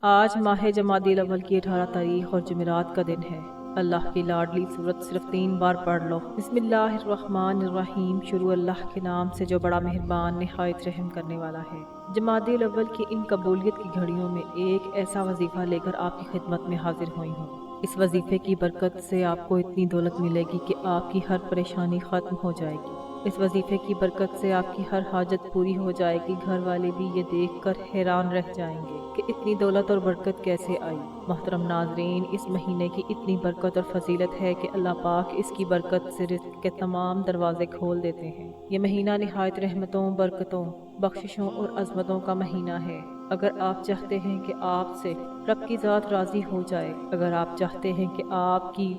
آج ماہ جمادی الاول کی 18 تاریخ اور جمعرات کا دن ہے۔ اللہ کی لاڈلی سورت صرف 3 بار پڑھ لو۔ بسم اللہ الرحمن الرحیم۔ شروع اللہ کے نام سے جو بڑا مہربان نہایت رحم کرنے والا ہے۔ جمادی الاول کی ان قبولیت کی گھڑیوں میں ایک ایسا وظیفہ لے کر آپ کی خدمت میں حاضر ہوئی ہوں۔ اس وظیفے کی برکت سے آپ کو اتنی دولت ملے گی کہ آپ کی ہر پریشانی ختم ہو جائے گی۔ اس وظیفے کی برکت سے آپ کی ہر حاجت پوری ہو جائے گی۔ گھر والے بھی یہ دیکھ کر حیران رہ جائیں گے کہ اتنی دولت اور برکت کیسے آئی۔ محترم ناظرین، اس مہینے کی اتنی برکت اور فضیلت ہے کہ اللہ پاک اس کی برکت سے رزق کے تمام دروازے کھول دیتے ہیں۔ یہ مہینہ نہایت رحمتوں، برکتوں، بخششوں اور عظمتوں کا مہینہ ہے۔ اگر آپ چاہتے ہیں کہ آپ سے رب کی ذات راضی ہو جائے، اگر آپ چاہتے ہیں کہ آپ کی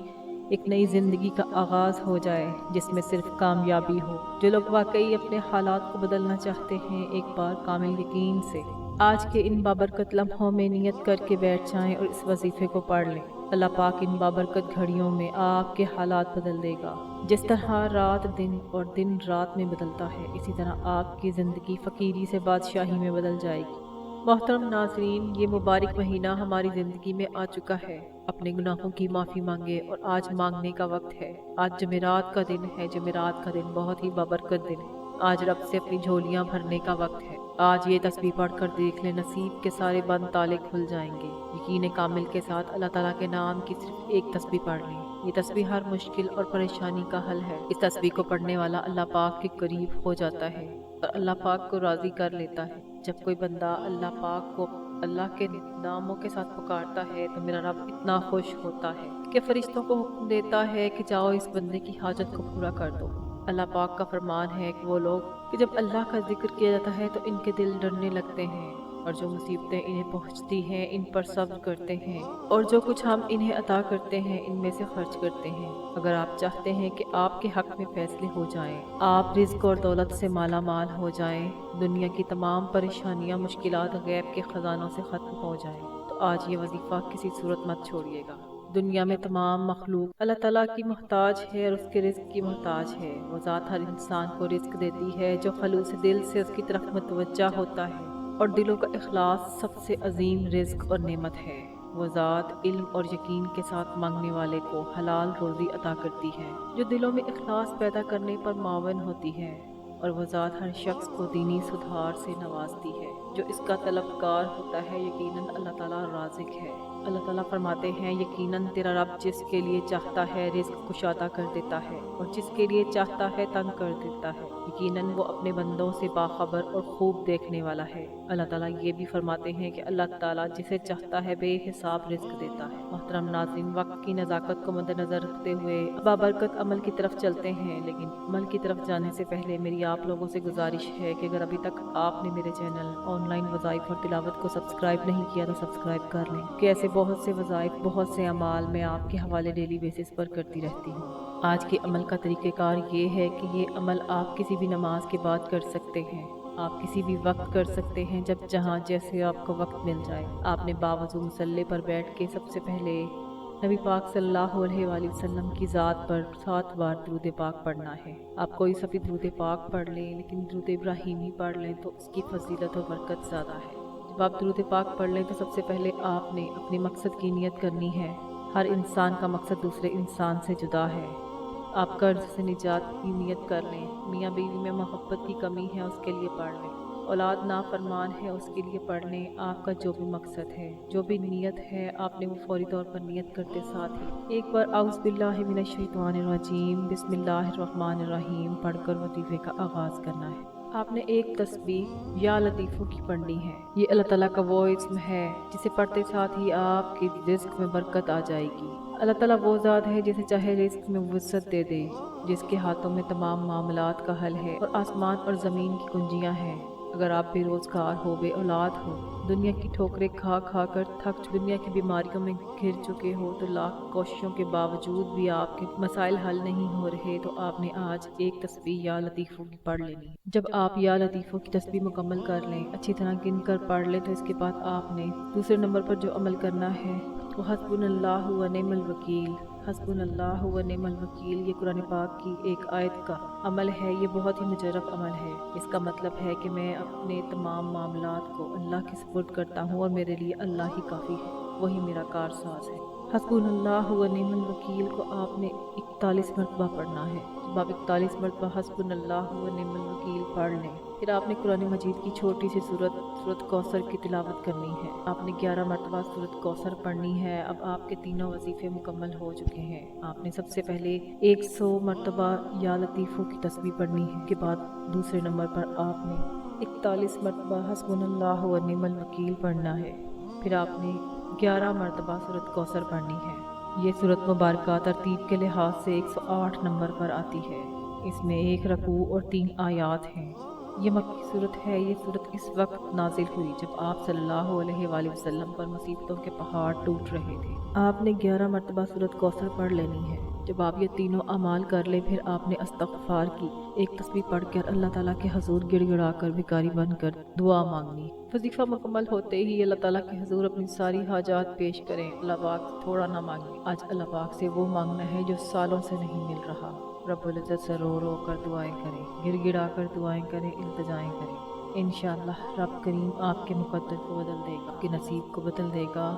ایک نئی زندگی کا آغاز ہو جائے جس میں صرف کامیابی ہو، جو لوگ واقعی اپنے حالات کو بدلنا چاہتے ہیں، ایک بار کامل یقین سے آج کے ان بابرکت لمحوں میں نیت کر کے بیٹھ جائیں اور اس وظیفے کو پڑھ لیں۔ اللہ پاک ان بابرکت گھڑیوں میں آپ کے حالات بدل دے گا۔ جس طرح رات دن اور دن رات میں بدلتا ہے، اسی طرح آپ کی زندگی فقیری سے بادشاہی میں بدل جائے گی۔ محترم ناظرین، یہ مبارک مہینہ ہماری زندگی میں آ چکا ہے۔ اپنے گناہوں کی معافی مانگے اور آج مانگنے کا وقت ہے۔ آج جمعرات کا دن ہے۔ جمعرات کا دن بہت ہی بابرکت دن ہے۔ آج رب سے اپنی جھولیاں بھرنے کا وقت ہے۔ آج یہ تسبیح پڑھ کر دیکھ لیں، نصیب کے سارے بند تالے کھل جائیں گے۔ یقین کامل کے ساتھ اللہ تعالیٰ کے نام کی صرف ایک تسبیح پڑھ لیں۔ یہ تسبیح ہر مشکل اور پریشانی کا حل ہے۔ اس تسبیح کو پڑھنے والا اللہ پاک کے قریب ہو جاتا ہے اور اللہ پاک کو راضی کر لیتا ہے۔ جب کوئی بندہ اللہ پاک کو اللہ کے ناموں کے ساتھ پکارتا ہے تو میرا رب اتنا خوش ہوتا ہے کہ فرشتوں کو حکم دیتا ہے کہ جاؤ اس بندے کی حاجت کو پورا کر دو۔ اللہ پاک کا فرمان ہے کہ وہ لوگ کہ جب اللہ کا ذکر کیا جاتا ہے تو ان کے دل ڈرنے لگتے ہیں، اور جو مصیبتیں انہیں پہنچتی ہیں ان پر صبر کرتے ہیں، اور جو کچھ ہم انہیں عطا کرتے ہیں ان میں سے خرچ کرتے ہیں۔ اگر آپ چاہتے ہیں کہ آپ کے حق میں فیصلے ہو جائیں، آپ رزق اور دولت سے مالا مال ہو جائیں، دنیا کی تمام پریشانیاں، مشکلات غیب کے خزانوں سے ختم ہو جائیں، تو آج یہ وظیفہ کسی صورت مت چھوڑیے گا۔ دنیا میں تمام مخلوق اللہ تعالیٰ کی محتاج ہے اور اس کے رزق کی محتاج ہے۔ وہ ذات ہر انسان کو رزق دیتی ہے جو خلوص دل سے اس کی طرف متوجہ ہوتا ہے، اور دلوں کا اخلاص سب سے عظیم رزق اور نعمت ہے۔ وہ ذات علم اور یقین کے ساتھ مانگنے والے کو حلال روزی عطا کرتی ہے، جو دلوں میں اخلاص پیدا کرنے پر معاون ہوتی ہے، اور وہ ذات ہر شخص کو دینی سدھار سے نوازتی ہے جو اس کا طلبگار ہوتا ہے۔ یقیناً اللہ تعالیٰ رازق ہے۔ اللہ تعالیٰ فرماتے ہیں، یقیناً تیرا رب جس کے لیے چاہتا ہے رزق کشادہ کر دیتا ہے اور جس کے لیے چاہتا ہے تنگ کر دیتا ہے۔ یقیناً وہ اپنے بندوں سے باخبر اور خوب دیکھنے والا ہے۔ اللہ تعالیٰ یہ بھی فرماتے ہیں کہ اللہ تعالیٰ جسے چاہتا ہے بے حساب رزق دیتا ہے۔ محترم ناظرین، وقت کی نزاکت کو مد نظر رکھتے ہوئے بابرکت عمل کی طرف چلتے ہیں، لیکن عمل کی طرف جانے سے پہلے میری آپ لوگوں سے گزارش ہے کہ اگر ابھی تک آپ نے میرے چینل آن لائن وظائف اور تلاوت کو سبسکرائب نہیں کیا تو سبسکرائب کر لیں، کہ ایسے بہت سے وظائف، بہت سے اعمال میں آپ کے حوالے ڈیلی بیسس پر کرتی رہتی ہوں۔ آج کے عمل کا طریقہ کار یہ ہے کہ یہ عمل آپ کسی بھی نماز کے بعد کر سکتے ہیں، آپ کسی بھی وقت کر سکتے ہیں، جب جہاں جیسے آپ کو وقت مل جائے۔ آپ نے باوضو مصلی پر بیٹھ کے سب سے پہلے نبی پاک صلی اللہ علیہ وآلہ وسلم کی ذات پر 7 بار درود پاک پڑھنا ہے۔ آپ کوئی سا بھی درود پاک پڑھ لیں، لیکن درود ابراہیمی پڑھ لیں تو اس کی فضیلت و برکت زیادہ ہے۔ جب آپ درود پاک پڑھ لیں تو سب سے پہلے آپ نے اپنے مقصد کی نیت کرنی ہے۔ ہر انسان کا مقصد دوسرے انسان سے جدا ہے۔ آپ قرض سے نجات کی نیت کر لیں، میاں بیوی میں محبت کی کمی ہے اس کے لیے پڑھ لیں، اولاد نافرمان ہے اس کے لیے پڑھ لیں۔ آپ کا جو بھی مقصد ہے، جو بھی نیت ہے، آپ نے وہ فوری طور پر نیت کرتے ساتھ ہی ایک بار اعوذ باللہ من الشیطان الرجیم بسم اللہ الرحمن الرحیم پڑھ کر وظیفے کا آغاز کرنا ہے۔ آپ نے ایک تسبیح یا لطیفوں کی پڑھنی ہے۔ یہ اللہ تعالیٰ کا وہ اسم ہے جسے پڑھتے ساتھ ہی آپ کی رزق میں برکت آ جائے گی۔ اللہ تعالیٰ وہ ذات ہے جسے چاہے رزق میں وسعت دے دے، جس کے ہاتھوں میں تمام معاملات کا حل ہے اور آسمان اور زمین کی کنجیاں ہیں۔ اگر آپ بے روزگار ہو، بے اولاد ہو، دنیا کی ٹھوکریں کھا کھا کر دنیا کی بیماریوں میں گھر چکے ہو، تو لاکھ کوششوں کے باوجود بھی آپ کے مسائل حل نہیں ہو رہے، تو آپ نے آج ایک تسبیح یا لطیفوں کی پڑھ لینی۔ جب آپ یا لطیفوں کی تسبیح مکمل کر لیں، اچھی طرح گن کر پڑھ لیں، تو اس کے بعد آپ نے دوسرے نمبر پر جو عمل کرنا ہے وہ حسبنا اللہ و نعم الوکیل، حسبنا اللہ و نعم الوکیل یہ قرآن پاک کی ایک آیت کا عمل ہے۔ یہ بہت ہی مجرب عمل ہے۔ اس کا مطلب ہے کہ میں اپنے تمام معاملات کو اللہ کے سپرد کرتا ہوں اور میرے لیے اللہ ہی کافی ہے، وہی میرا کارساز ہے۔ حسبنا اللہ و نعم الوکیل کو آپ نے 41 مرتبہ پڑھنا ہے۔ جب آپ 41 مرتبہ حسبنا اللہ و نعم الوکیل پڑھ لیں، پھر آپ نے قرآن مجید کی چھوٹی سی سورت کوثر کی تلاوت کرنی ہے۔ آپ نے 11 مرتبہ سورت کوثر پڑھنی ہے۔ اب آپ کے تینوں وظیفے مکمل ہو چکے ہیں۔ آپ نے سب سے پہلے 100 مرتبہ یا لطیفوں کی تسبیح پڑھنی ہے۔ اس کے بعد دوسرے نمبر پر آپ نے 41 مرتبہ حسبنا اللہ و نعم الوکیل پڑھنا ہے۔ پھر آپ نے 11 مرتبہ سورت کوثر پڑھنی ہے۔ یہ سورت مبارکہ ترتیب کے لحاظ سے 108 نمبر پر آتی ہے۔ اس میں 1 رکوع اور 3 آیات ہیں۔ یہ مکی صورت ہے۔ یہ صورت اس وقت نازل ہوئی جب آپ صلی اللہ علیہ وآلہ وسلم پر مصیبتوں کے پہاڑ ٹوٹ رہے تھے۔ آپ نے 11 مرتبہ سورت کوثر پڑھ لینی ہے۔ جب آپ یہ تینوں اعمال کر لیں، پھر آپ نے استغفار کی ایک تسبیح پڑھ کر اللہ تعالیٰ کے حضور گڑ گڑا کر بھکاری بن کر دعا مانگنی۔ وظیفہ مکمل ہوتے ہی اللہ تعالیٰ کے حضور اپنی ساری حاجات پیش کریں۔ اللہ پاک سے تھوڑا نہ مانگیں، آج اللہ پاک سے وہ مانگنا ہے جو سالوں سے نہیں مل رہا۔ رب العزت سے رو رو کر دعائیں کریں، گڑ گڑا کر دعائیں کریں، التجائیں کریں۔ انشاءاللہ رب کریم آپ کے مقدر کو بدل دے گا، آپ کے نصیب کو بدل دے گا۔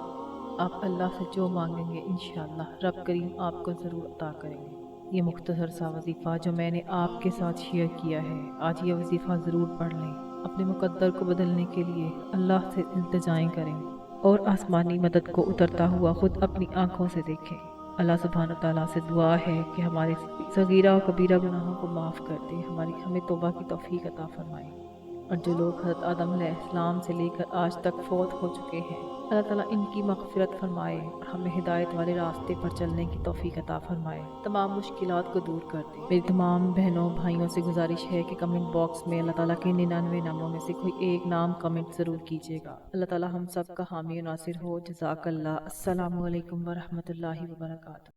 آپ اللہ سے جو مانگیں گے انشاءاللہ رب کریم آپ کو ضرور عطا کریں گے۔ یہ مختصر سا وظیفہ جو میں نے آپ کے ساتھ شیئر کیا ہے، آج یہ وظیفہ ضرور پڑھ لیں۔ اپنے مقدر کو بدلنے کے لیے اللہ سے التجائیں کریں اور آسمانی مدد کو اترتا ہوا خود اپنی آنکھوں سے دیکھیں۔ اللہ سبحانہ تعالیٰ سے دعا ہے کہ ہمارے صغیرہ و کبیرہ گناہوں کو معاف کر دے، ہمیں توبہ کی توفیق عطا فرمائے۔ اور جو لوگ حضرت آدم علیہ السلام سے لے کر آج تک فوت ہو چکے ہیں، اللہ تعالیٰ ان کی مغفرت فرمائے اور ہمیں ہدایت والے راستے پر چلنے کی توفیق عطا فرمائے، تمام مشکلات کو دور کر دے۔ میری تمام بہنوں بھائیوں سے گزارش ہے کہ کمنٹ باکس میں اللہ تعالیٰ کے 99 ناموں میں سے کوئی ایک نام کمنٹ ضرور کیجیے گا۔ اللہ تعالیٰ ہم سب کا حامی و ناصر ہو۔ جزاک اللہ۔ السلام علیکم ورحمۃ اللہ وبرکاتہ۔